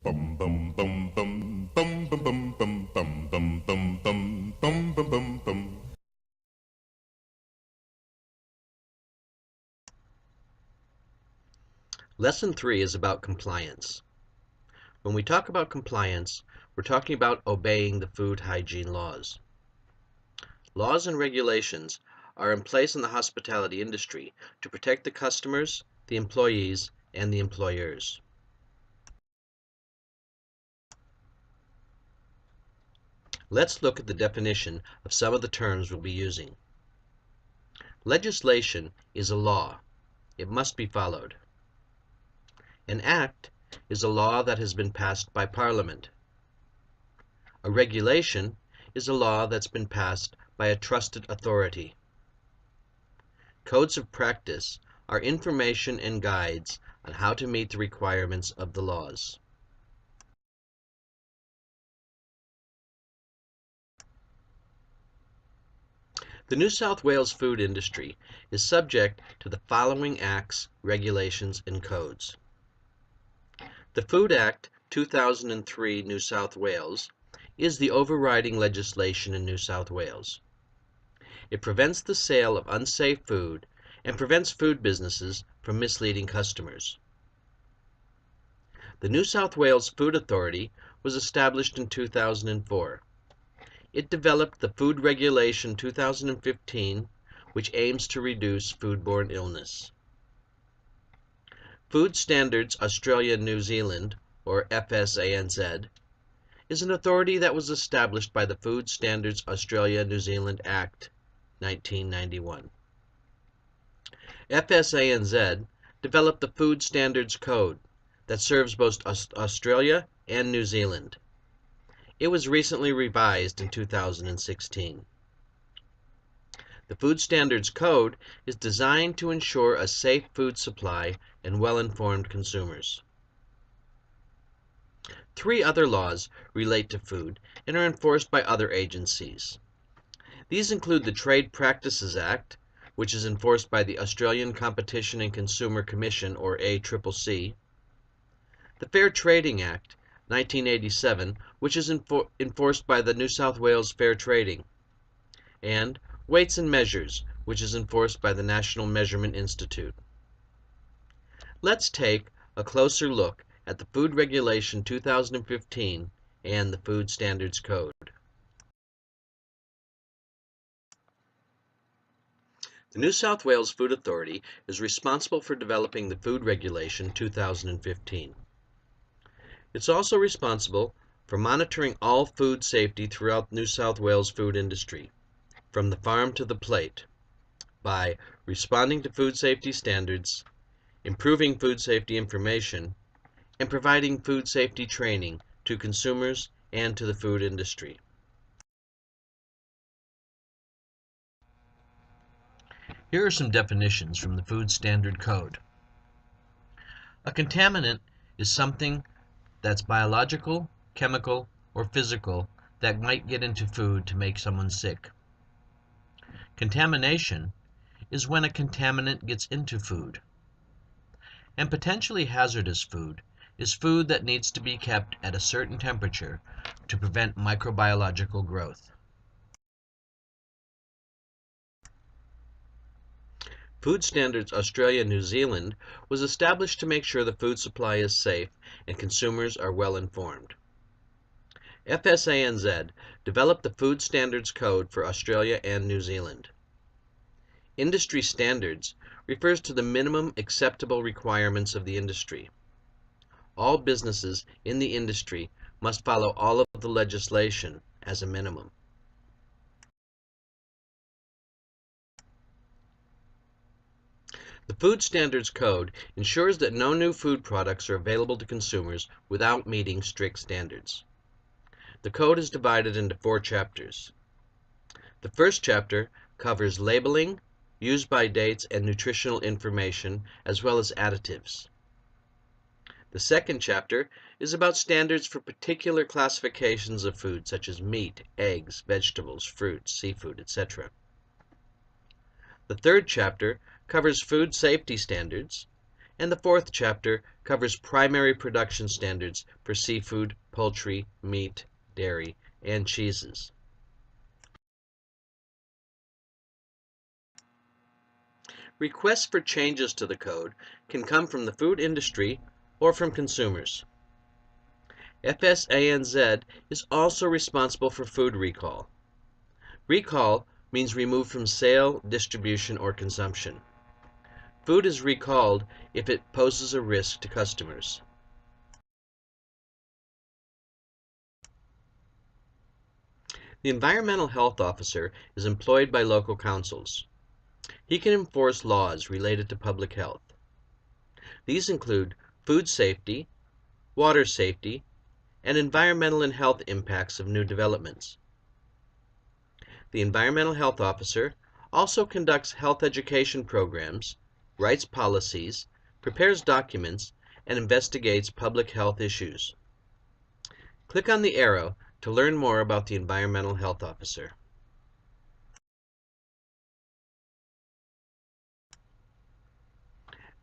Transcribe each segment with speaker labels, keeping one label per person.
Speaker 1: Bum bum bum bum bum bum bum bum bum bum bum bum bum bum bum bum.
Speaker 2: Lesson 3 is about compliance. When we talk about compliance, we're talking about obeying the food hygiene laws. Laws and regulations are in place in the hospitality industry to protect the customers, the employees, and the employers. Let's look at the definition of some of the terms we'll be using. Legislation is a law. It must be followed. An act is a law that has been passed by Parliament. A regulation is a law that's been passed by a trusted authority. Codes of practice are information and guides on how to meet the requirements of the laws. The New South Wales food industry is subject to the following acts, regulations, and codes. The Food Act 2003 New South Wales is the overriding legislation in New South Wales. It prevents the sale of unsafe food and prevents food businesses from misleading customers. The New South Wales Food Authority was established in 2004. It developed the Food Regulation 2015, which aims to reduce foodborne illness. Food Standards Australia New Zealand, or FSANZ, is an authority that was established by the Food Standards Australia New Zealand Act 1991. FSANZ developed the Food Standards Code that serves both Australia and New Zealand. It was recently revised in 2016. The Food Standards Code is designed to ensure a safe food supply and well-informed consumers. 3 other laws relate to food and are enforced by other agencies. These include the Trade Practices Act, which is enforced by the Australian Competition and Consumer Commission, or ACCC, the Fair Trading Act 1987, which is enforced by the New South Wales Fair Trading, and Weights and Measures, which is enforced by the National Measurement Institute. Let's take a closer look at the Food Regulation 2015 and the Food Standards Code. The New South Wales Food Authority is responsible for developing the Food Regulation 2015. It's also responsible for monitoring all food safety throughout New South Wales food industry, from the farm to the plate, by responding to food safety standards, improving food safety information, and providing food safety training to consumers and to the food industry. Here are some definitions from the Food Standard Code. A contaminant is something that's biological, chemical, or physical that might get into food to make someone sick. Contamination is when a contaminant gets into food. And potentially hazardous food is food that needs to be kept at a certain temperature to prevent microbiological growth. Food Standards Australia New Zealand was established to make sure the food supply is safe and consumers are well informed. FSANZ developed the Food Standards Code for Australia and New Zealand. Industry standards refers to the minimum acceptable requirements of the industry. All businesses in the industry must follow all of the legislation as a minimum. The Food Standards Code ensures that no new food products are available to consumers without meeting strict standards. The code is divided into 4 chapters. The first chapter covers labeling, use-by dates, and nutritional information, as well as additives. The second chapter is about standards for particular classifications of food, such as meat, eggs, vegetables, fruits, seafood, etc. The third chapter covers food safety standards, and the fourth chapter covers primary production standards for seafood, poultry, meat, dairy, and cheeses. Requests for changes to the code can come from the food industry or from consumers. FSANZ is also responsible for food recall. Recall means removed from sale, distribution, or consumption. Food is recalled if it poses a risk to customers. The Environmental Health Officer is employed by local councils. He can enforce laws related to public health. These include food safety, water safety, and environmental and health impacts of new developments. The Environmental Health Officer also conducts health education programs, writes policies, prepares documents, and investigates public health issues. Click on the arrow to learn more about the Environmental Health Officer.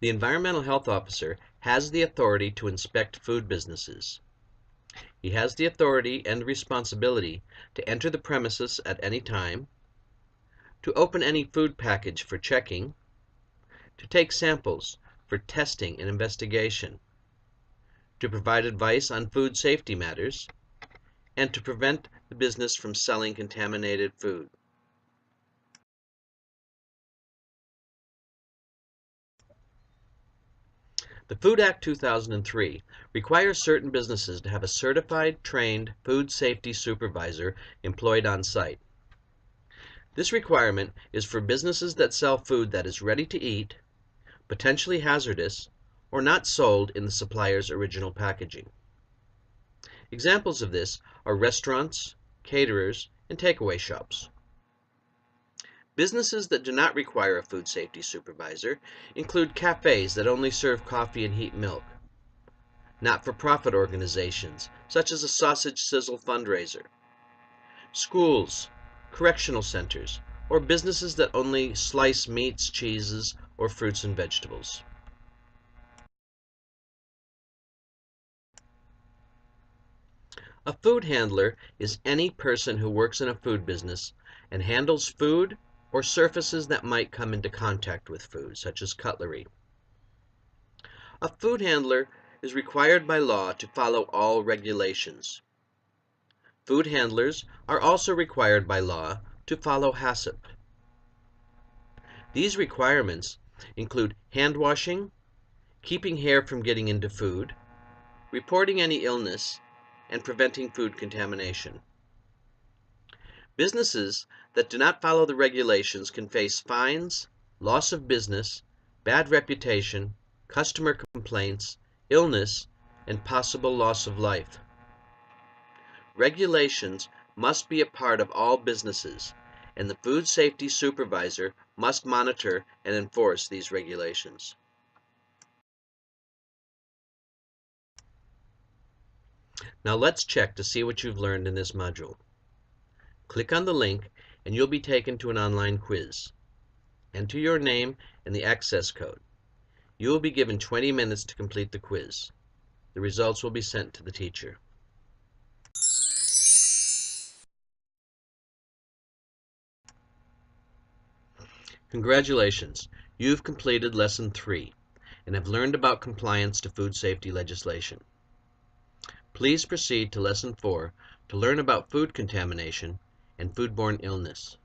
Speaker 2: The Environmental Health Officer has the authority to inspect food businesses. He has the authority and responsibility to enter the premises at any time, to open any food package for checking, to take samples for testing and investigation, to provide advice on food safety matters, and to prevent the business from selling contaminated food. The Food Act 2003 requires certain businesses to have a certified, trained food safety supervisor employed on site. This requirement is for businesses that sell food that is ready to eat, potentially hazardous, or not sold in the supplier's original packaging. Examples of this are restaurants, caterers, and takeaway shops. Businesses that do not require a food safety supervisor include cafes that only serve coffee and heat milk, not-for-profit organizations such as a sausage sizzle fundraiser, schools, correctional centers, or businesses that only slice meats, cheeses, or fruits and vegetables. A food handler is any person who works in a food business and handles food or surfaces that might come into contact with food, such as cutlery. A food handler is required by law to follow all regulations. Food handlers are also required by law to follow HACCP. These requirements include hand washing, keeping hair from getting into food, reporting any illness, and preventing food contamination. Businesses that do not follow the regulations can face fines, loss of business, bad reputation, customer complaints, illness, and possible loss of life. Regulations must be a part of all businesses, and the food safety supervisor must monitor and enforce these regulations. Now let's check to see what you've learned in this module. Click on the link and you'll be taken to an online quiz. Enter your name and the access code. You will be given 20 minutes to complete the quiz. The results will be sent to the teacher. Congratulations! You've completed Lesson 3 and have learned about compliance to food safety legislation. Please proceed to Lesson 4 to learn about food contamination and foodborne illness.